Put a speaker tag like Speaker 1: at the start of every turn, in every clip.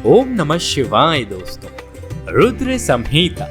Speaker 1: ओम नमः शिवाय दोस्तों। रुद्र संहिता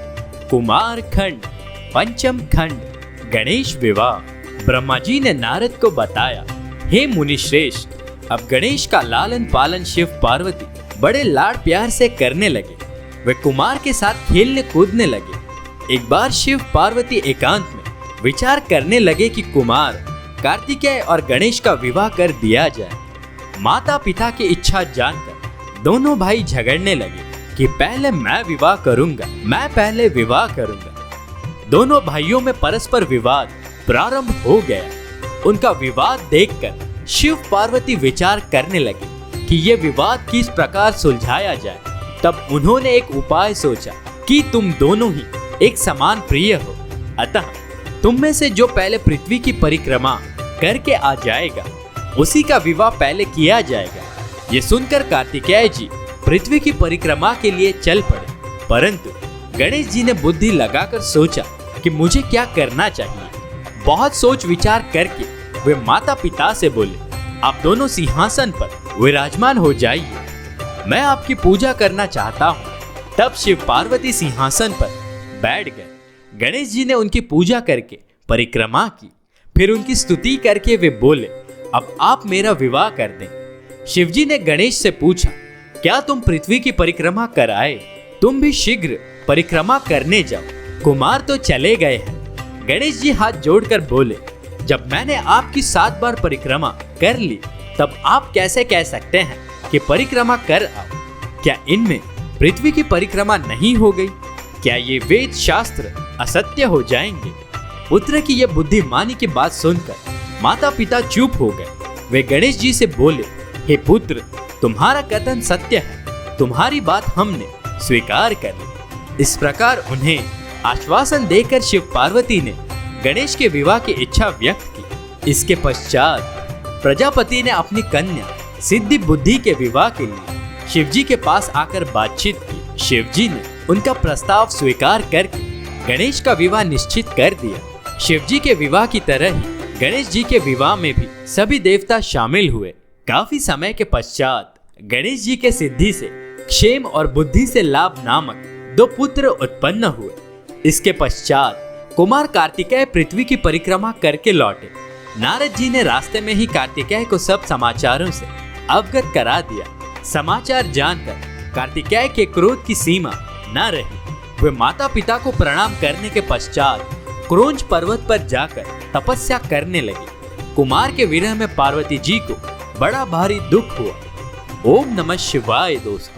Speaker 1: कुमार खंड पंचम खंड गणेश विवाह। ब्रह्मा जी ने नारद को बताया, हे मुनि श्रेष्ठ, अब गणेश का लालन पालन शिव पार्वती बड़े लाड़ प्यार से करने लगे। वे कुमार के साथ खेलने कूदने लगे। एक बार शिव पार्वती एकांत में विचार करने लगे कि कुमार कार्तिकेय और गणेश का विवाह कर दिया जाए। माता पिता की इच्छा जानकर दोनों भाई झगड़ने लगे कि पहले मैं पहले विवाह करूंगा। दोनों भाइयों में परस्पर विवाद प्रारंभ हो गया। उनका विवाद देखकर शिव पार्वती विचार करने लगे कि ये विवाद किस प्रकार सुलझाया जाए। तब उन्होंने एक उपाय सोचा कि तुम दोनों ही एक समान प्रिय हो, अतः तुम में से जो पहले पृथ्वी की परिक्रमा करके आ जाएगा उसी का विवाह पहले किया जाएगा। ये सुनकर कार्तिकेय जी पृथ्वी की परिक्रमा के लिए चल पड़े, परंतु गणेश जी ने बुद्धि लगाकर सोचा कि मुझे क्या करना चाहिए। बहुत सोच विचार करके वे माता पिता से बोले, आप दोनों सिंहासन पर विराजमान हो जाइए, मैं आपकी पूजा करना चाहता हूँ। तब शिव पार्वती सिंहासन पर बैठ गए। गणेश जी ने उनकी पूजा करके परिक्रमा की, फिर उनकी स्तुति करके वे बोले, अब आप मेरा विवाह कर दें। शिवजी ने गणेश से पूछा, क्या तुम पृथ्वी की परिक्रमा कर आए? तुम भी शीघ्र परिक्रमा करने जाओ। कुमार तो चले गए हैं। गणेश जी हाथ जोड़कर बोले, जब मैंने आपकी 7 बार परिक्रमा कर ली, तब आप कैसे कह सकते हैं कि परिक्रमा कर आओ? क्या इनमें पृथ्वी की परिक्रमा नहीं हो गई? क्या ये वेद शास्त्र असत्य हो जाएंगे? पुत्र की यह बुद्धिमानी की बात सुनकर माता पिता चुप हो गए। वे गणेश जी से बोले, हे पुत्र, तुम्हारा कथन सत्य है, तुम्हारी बात हमने स्वीकार कर ली। इस प्रकार उन्हें आश्वासन देकर शिव पार्वती ने गणेश के विवाह की इच्छा व्यक्त की। इसके पश्चात प्रजापति ने अपनी कन्या सिद्धि बुद्धि के विवाह के लिए शिवजी के पास आकर बातचीत की। शिवजी ने उनका प्रस्ताव स्वीकार करके गणेश का विवाह निश्चित कर दिया। शिवजी के विवाह की तरह ही गणेश जी के विवाह में भी सभी देवता शामिल हुए। काफी समय के पश्चात गणेश जी के सिद्धि से क्षेम और बुद्धि से लाभ नामक 2 पुत्र उत्पन्न हुए। इसके पश्चात कुमार कार्तिकेय पृथ्वी की परिक्रमा करके लौटे। नारद जी ने रास्ते में ही कार्तिकेय को सब समाचारों से अवगत करा दिया। समाचार जानकर कार्तिकेय के क्रोध की सीमा न रही। वे माता पिता को प्रणाम करने के पश्चात क्रोंच पर्वत पर जाकर तपस्या करने लगे। कुमार के विरह में पार्वती जी को बड़ा भारी दुख हुआ। ओम नमः शिवाय दोस्तों।